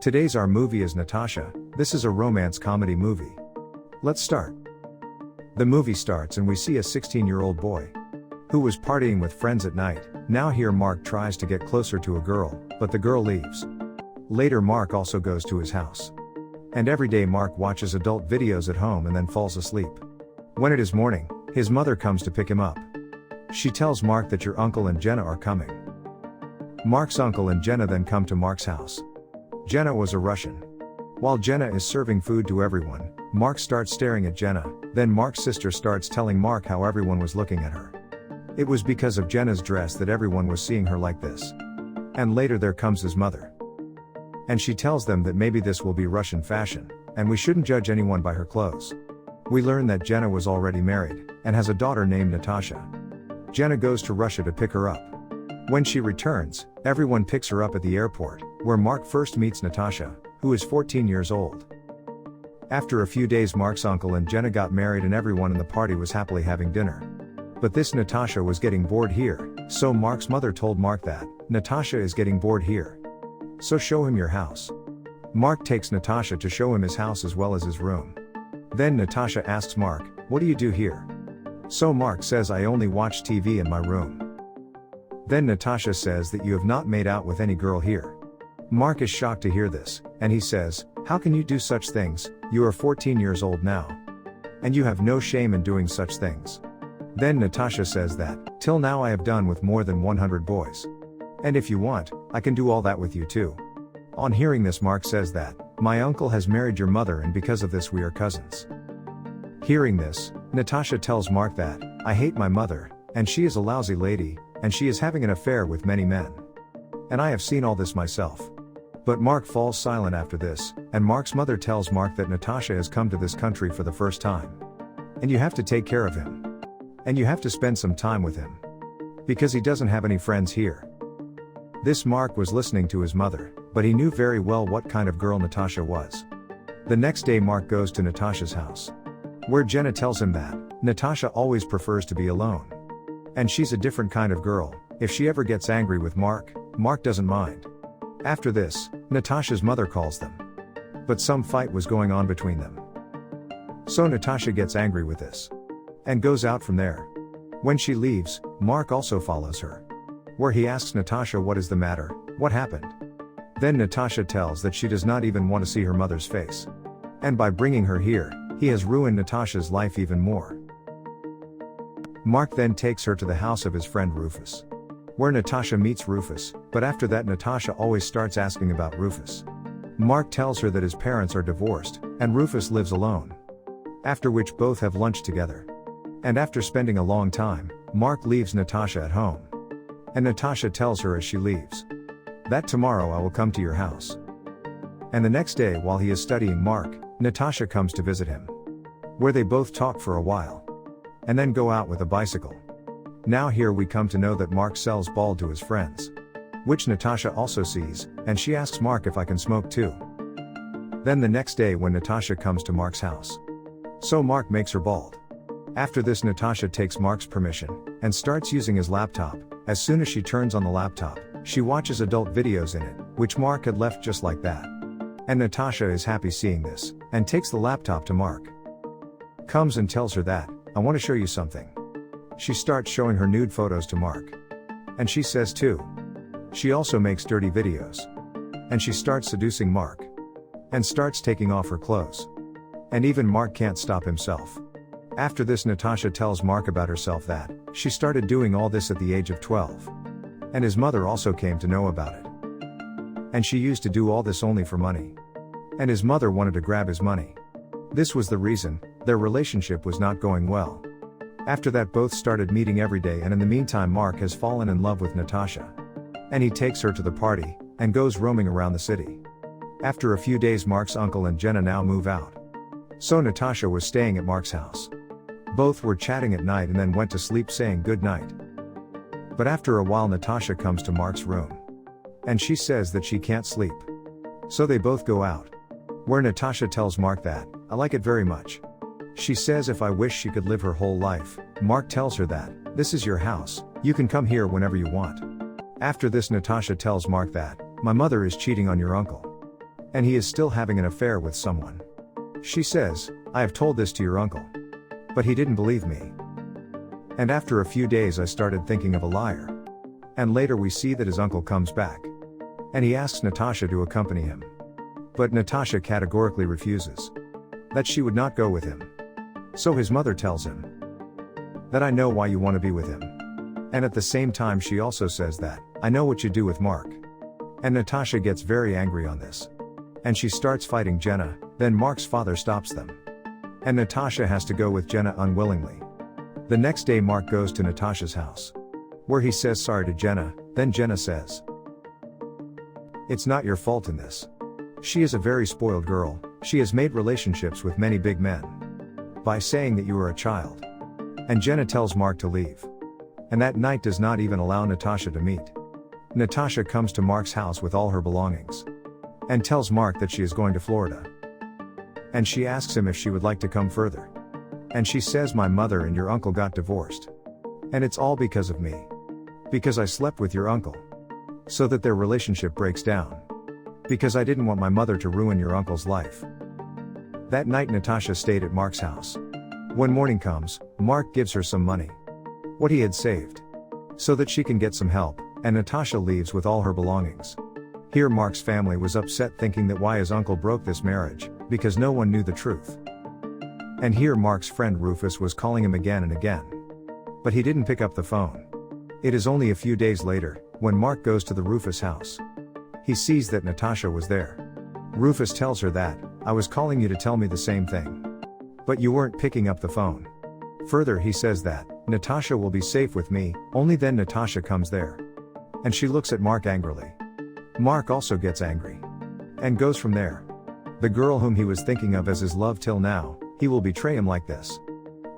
Today's our movie is Natasha. This is a romance comedy movie. Let's start. The movie starts and we see a 16-year-old boy who was partying with friends at night. Now here Mark tries to get closer to a girl, but the girl leaves. Later Mark also goes to his house. And every day Mark watches adult videos at home and then falls asleep. When it is morning, his mother comes to pick him up. She tells Mark that your uncle and Jenna are coming. Mark's uncle and Jenna then come to Mark's house. Jenna was a Russian. While Jenna is serving food to everyone, Mark starts staring at Jenna, then Mark's sister starts telling Mark how everyone was looking at her. It was because of Jenna's dress that everyone was seeing her like this. And later there comes his mother. And she tells them that maybe this will be Russian fashion, and we shouldn't judge anyone by her clothes. We learn that Jenna was already married, and has a daughter named Natasha. Jenna goes to Russia to pick her up. When she returns, everyone picks her up at the airport, where Mark first meets Natasha, who is 14 years old. After a few days Mark's uncle and Jenna got married and everyone in the party was happily having dinner. But this Natasha was getting bored here, so Mark's mother told Mark that, Natasha is getting bored here. So show him your house. Mark takes Natasha to show him his house as well as his room. Then Natasha asks Mark, what do you do here? So Mark says I only watch TV in my room. Then Natasha says that you have not made out with any girl here. Mark is shocked to hear this, and he says, how can you do such things, you are 14 years old now. And you have no shame in doing such things. Then Natasha says that, till now I have done with more than 100 boys. And if you want, I can do all that with you too. On hearing this Mark says that, my uncle has married your mother and because of this we are cousins. Hearing this, Natasha tells Mark that, I hate my mother, and she is a lousy lady, and she is having an affair with many men. And I have seen all this myself. But Mark falls silent after this, and Mark's mother tells Mark that Natasha has come to this country for the first time. And you have to take care of him. And you have to spend some time with him. Because he doesn't have any friends here. This Mark was listening to his mother, but he knew very well what kind of girl Natasha was. The next day Mark goes to Natasha's house. Where Jenna tells him that, Natasha always prefers to be alone. And she's a different kind of girl, if she ever gets angry with Mark, Mark doesn't mind. After this, Natasha's mother calls them. But some fight was going on between them. So Natasha gets angry with this. And goes out from there. When she leaves, Mark also follows her. Where he asks Natasha what is the matter, what happened. Then Natasha tells that she does not even want to see her mother's face. And by bringing her here, he has ruined Natasha's life even more. Mark then takes her to the house of his friend Rufus. Where Natasha meets Rufus, but after that Natasha always starts asking about Rufus. Mark tells her that his parents are divorced, and Rufus lives alone. After which both have lunch together. And after spending a long time, Mark leaves Natasha at home. And Natasha tells her as she leaves, that tomorrow I will come to your house. And the next day while he is studying Mark, Natasha comes to visit him. Where they both talk for a while. And then go out with a bicycle. Now here we come to know that Mark sells ball to his friends. Which Natasha also sees, and she asks Mark if I can smoke too. Then the next day when Natasha comes to Mark's house. So Mark makes her bald. After this Natasha takes Mark's permission, and starts using his laptop. As soon as she turns on the laptop, she watches adult videos in it, which Mark had left just like that. And Natasha is happy seeing this, and takes the laptop to Mark. Comes and tells her that, I want to show you something. She starts showing her nude photos to Mark. And she says too. She also makes dirty videos. And she starts seducing Mark. And starts taking off her clothes. And even Mark can't stop himself. After this Natasha tells Mark about herself that, she started doing all this at the age of 12. And his mother also came to know about it. And she used to do all this only for money. And his mother wanted to grab his money. This was the reason, their relationship was not going well. After that both started meeting every day and in the meantime Mark has fallen in love with Natasha. And he takes her to the party, and goes roaming around the city. After a few days Mark's uncle and Jenna now move out. So Natasha was staying at Mark's house. Both were chatting at night and then went to sleep saying good night. But after a while Natasha comes to Mark's room. And she says that she can't sleep. So they both go out. Where Natasha tells Mark that, I like it very much. She says if I wish she could live her whole life. Mark tells her that, this is your house, you can come here whenever you want. After this Natasha tells Mark that, my mother is cheating on your uncle. and he is still having an affair with someone. She says, I have told this to your uncle. But he didn't believe me. And after a few days I started thinking of a liar. And later we see that his uncle comes back. And he asks Natasha to accompany him. But Natasha categorically refuses. That she would not go with him. So his mother tells him that I know why you want to be with him. And at the same time she also says that, I know what you do with Mark. And Natasha gets very angry on this. And she starts fighting Jenna, then Mark's father stops them. And Natasha has to go with Jenna unwillingly. The next day Mark goes to Natasha's house. Where he says sorry to Jenna, then Jenna says, it's not your fault in this. She is a very spoiled girl, she has made relationships with many big men. By saying that you are a child. And Jenna tells Mark to leave. And that night does not even allow Natasha to meet. Natasha comes to Mark's house with all her belongings. And tells Mark that she is going to Florida. And she asks him if she would like to come further. And she says my mother and your uncle got divorced. And it's all because of me. Because I slept with your uncle. So that their relationship breaks down. Because I didn't want my mother to ruin your uncle's life. That night Natasha stayed at Mark's house. When morning comes, Mark gives her some money. What he had saved. So that she can get some help, and Natasha leaves with all her belongings. Here Mark's family was upset thinking that why his uncle broke this marriage, because no one knew the truth. And here Mark's friend Rufus was calling him again and again. But he didn't pick up the phone. It is only a few days later, when Mark goes to the Rufus house. He sees that Natasha was there. Rufus tells her that, I was calling you to tell me the same thing. But you weren't picking up the phone. Further he says that, Natasha will be safe with me, only then Natasha comes there. And she looks at Mark angrily. Mark also gets angry. And goes from there. The girl whom he was thinking of as his love till now, he will betray him like this.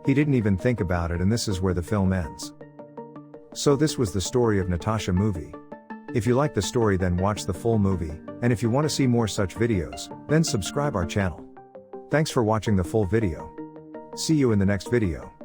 He didn't even think about it and this is where the film ends. So this was the story of Natasha movie. If you like the story then watch the full movie, and if you want to see more such videos, then subscribe our channel. Thanks for watching the full video. See you in the next video.